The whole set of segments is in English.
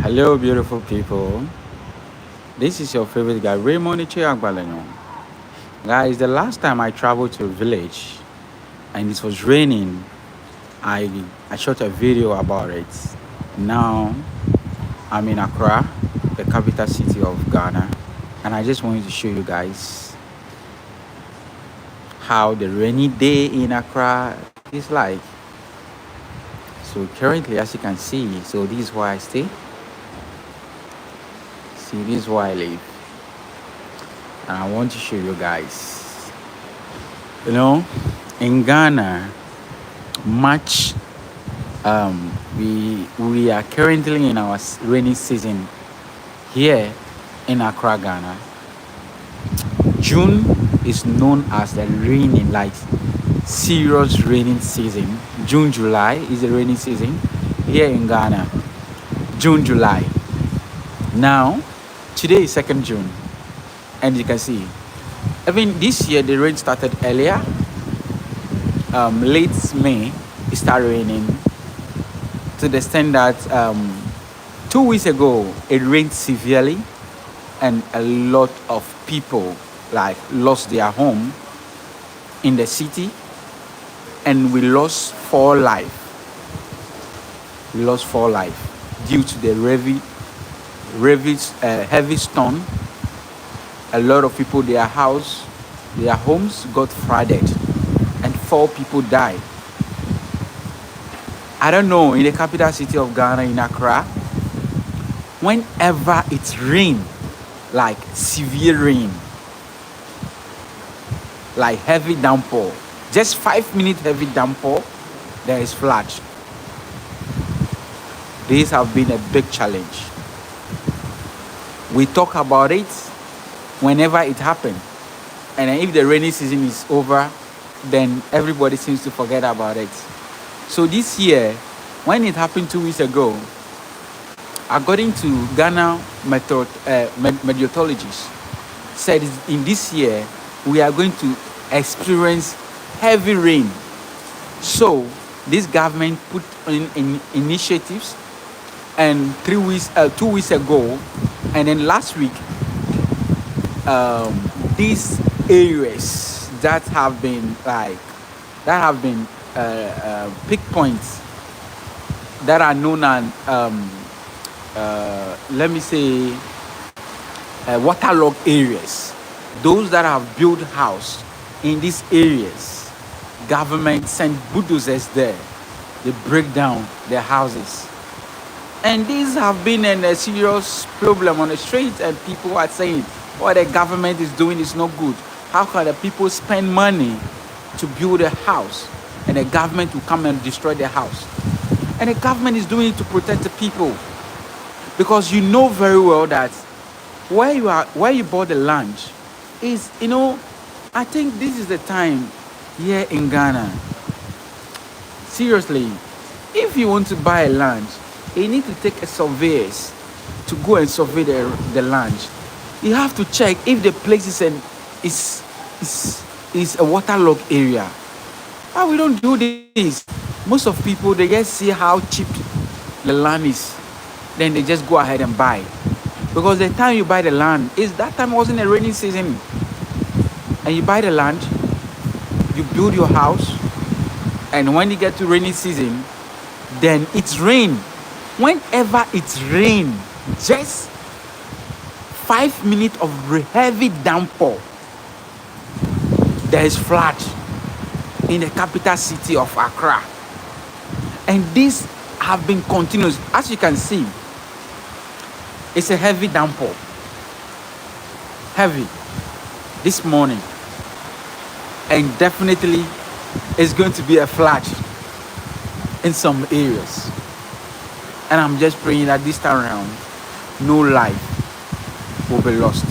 Hello, beautiful people. This is your favorite guy, Raymond Agbalenyo. Guys, the last time I traveled to a village and it was raining, I shot a video about it. Now I'm in Accra, the capital city of Ghana, and I just wanted to show you guys how the rainy day in Accra is like. So currently, as you can see, so this is where I stay. See, this is where I live. And I want to show you guys. You know, in Ghana, March, we are currently in our rainy season here in Accra, Ghana. June is known as the raining, like serious raining season. June, July is the rainy season here in Ghana. June, July. Now, today is 2nd June, and you can see, even this year the rain started earlier. Late May, it started raining to the extent that 2 weeks ago it rained severely, and a lot of people like lost their home in the city, and we lost 4 lives. We lost 4 lives due to the heavy storm. A lot of people, their homes got flooded, and 4 people died. I don't know, in the capital city of Ghana, in Accra, whenever it's rain, like severe rain, like heavy downpour, just 5 minute heavy downpour, there is flood. These have been a big challenge. We talk about it whenever it happens, and if the rainy season is over, then everybody seems to forget about it. So this year, when it happened 2 weeks ago, according to Ghana meteorologists, said in this year we are going to experience heavy rain. So this government put in initiatives, and 2 weeks ago, and then last week, these areas that have been peak points that are known as let me say waterlogged areas, those that have built house in these areas, government send bulldozers there. They break down their houses, and these have been a serious problem on the street, and people are saying what the government is doing is not good. How can the people spend money to build a house, and the government will come and destroy the house? And the government is doing it to protect the people, because you know very well that where you bought the land is, I think this is the time here in Ghana. Seriously, if you want to buy a land, you need to take a surveyors to go and survey the land. You have to check if the place is a waterlogged area. Why we don't do this? Most of people, they just see how cheap the land is, then they just go ahead and buy. Because the time you buy the land is that time wasn't a rainy season, and you buy the land, you build your house, and when you get to rainy season, then it's rain. Whenever it's rain, just 5 minutes of heavy downpour, there is flood in the capital city of Accra. And these have been continuous. As you can see, it's a heavy downpour. Heavy this morning. And definitely it's going to be a flood in some areas. And I'm just praying that this time around, no life will be lost.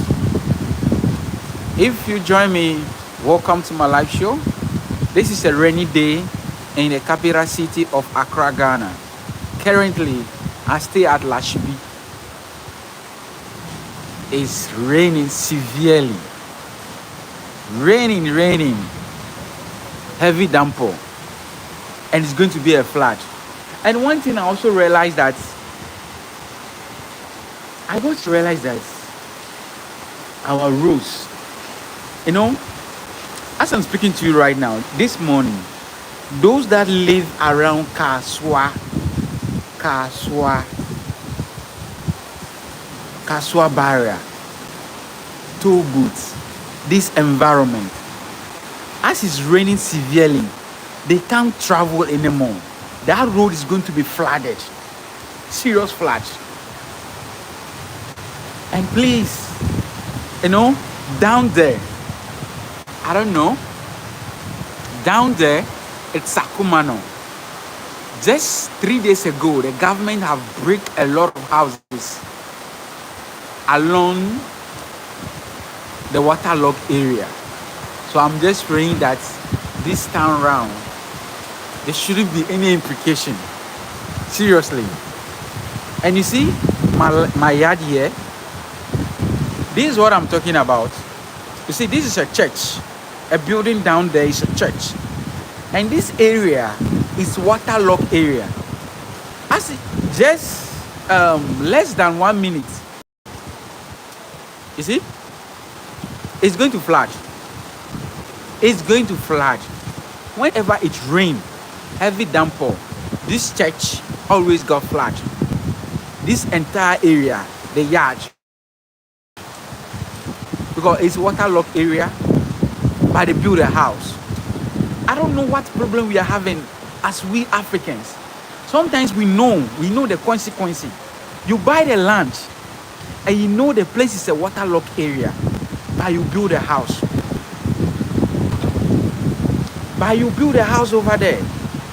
If you join me, welcome to my live show. This is a rainy day in the capital city of Accra, Ghana. Currently, I stay at Lashibi. It's raining severely. Raining. Heavy downpour. And it's going to be a flood. And one thing I also realized that I got to realize that our rules, you know, as I'm speaking to you right now, this morning, those that live around Kaswa, Kaswa barrier, toll booths, this environment, as it's raining severely, they can't travel anymore. That road is going to be flooded, serious flood. And please, you know, down there, I don't know, down there, it's Sakumano. Just 3 days ago, the government have brick a lot of houses along the waterlogged area. So I'm just praying that this time round, there shouldn't be any implication. Seriously. And you see, my yard here, this is what I'm talking about. You see, this is a church. A building down there is a church. And this area is waterlogged area. As just less than 1 minute, you see, it's going to flood. It's going to flood. Whenever it rains, heavy downpour, this church always got flood. This entire area, the yard, because it's waterlogged area, but they build a house. I don't know what problem we are having as we Africans. Sometimes we know the consequence. You buy the land and you know the place is a waterlogged area, but you build a house. But you build a house over there.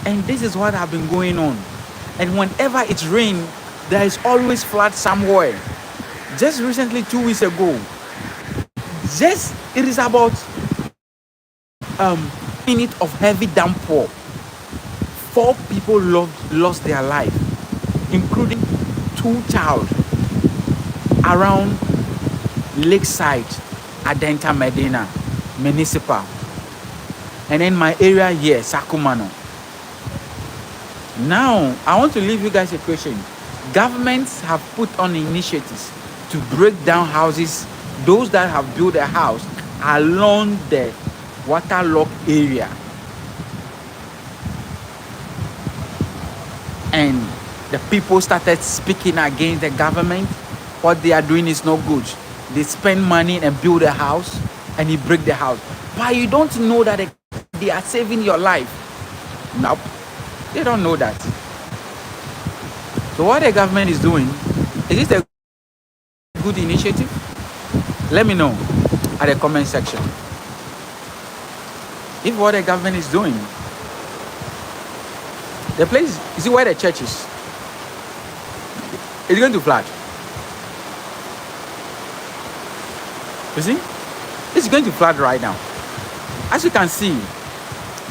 And this is what have been going on. And whenever it rains, there is always flood somewhere. Just recently, 2 weeks ago, it is about minute of heavy downpour. 4 people lost their life, including 2 child around Lakeside, Adenta Medina, Municipal. And in my area here, Sakumano. Now, I want to leave you guys a question. Governments have put on initiatives to break down houses, those that have built a house along the waterlogged area. And the people started speaking against the government. What they are doing is not good. They spend money and build a house and you break the house. But you don't know that they are saving your life. Nope. They don't know that. So what the government is doing, is it a good initiative? Let me know at the comment section. If what the government is doing, the place, you see where the church is, it's going to flood. You see? It's going to flood right now. As you can see,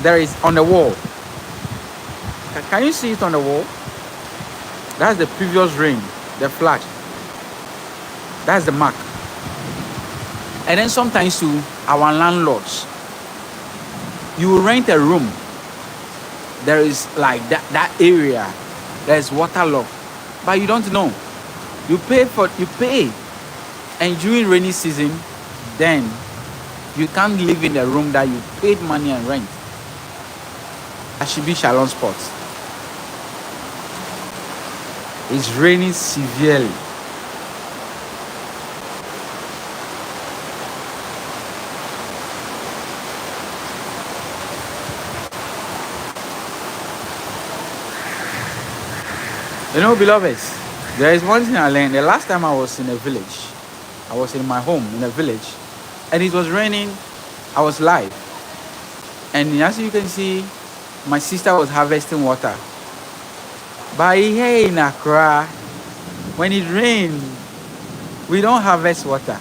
there is on the wall. Can you see it on the wall? That's the previous rain, the flood. That's the mark. And then sometimes to our landlords, you rent a room. There is like that area, there's waterlogged, but you don't know. You pay, and during rainy season, then you can't live in the room that you paid money and rent. That should be Shalom Spot. It's raining severely. You know, beloveds, there is one thing I learned. The last time I was in a village, I was in my home in a village, and it was raining. I was live. And as you can see, my sister was harvesting water. But here in Accra, when it rains, we don't harvest water.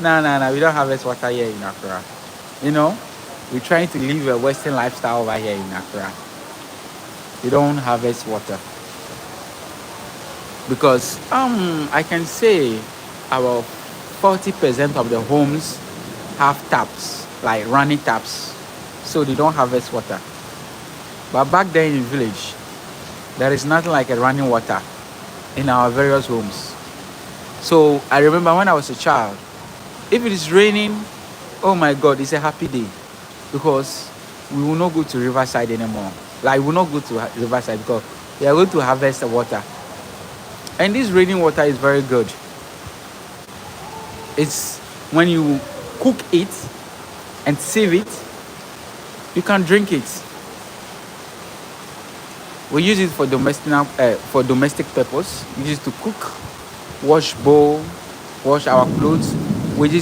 No, we don't harvest water here in Accra. You know, we're trying to live a Western lifestyle over here in Accra. We don't harvest water. Because I can say about 40% of the homes have taps, like running taps. So they don't harvest water. But back there in the village, there is nothing like a running water. in our various homes. So I remember when I was a child, if it is raining, oh my God, it's a happy day because we will not go to Riverside anymore. Like, we will not go to Riverside because we are going to harvest the water. And this raining water is very good. It's when you cook it and save it, you can drink it. We use it for domestic purpose. We use it to cook, wash bowl, wash our clothes. We just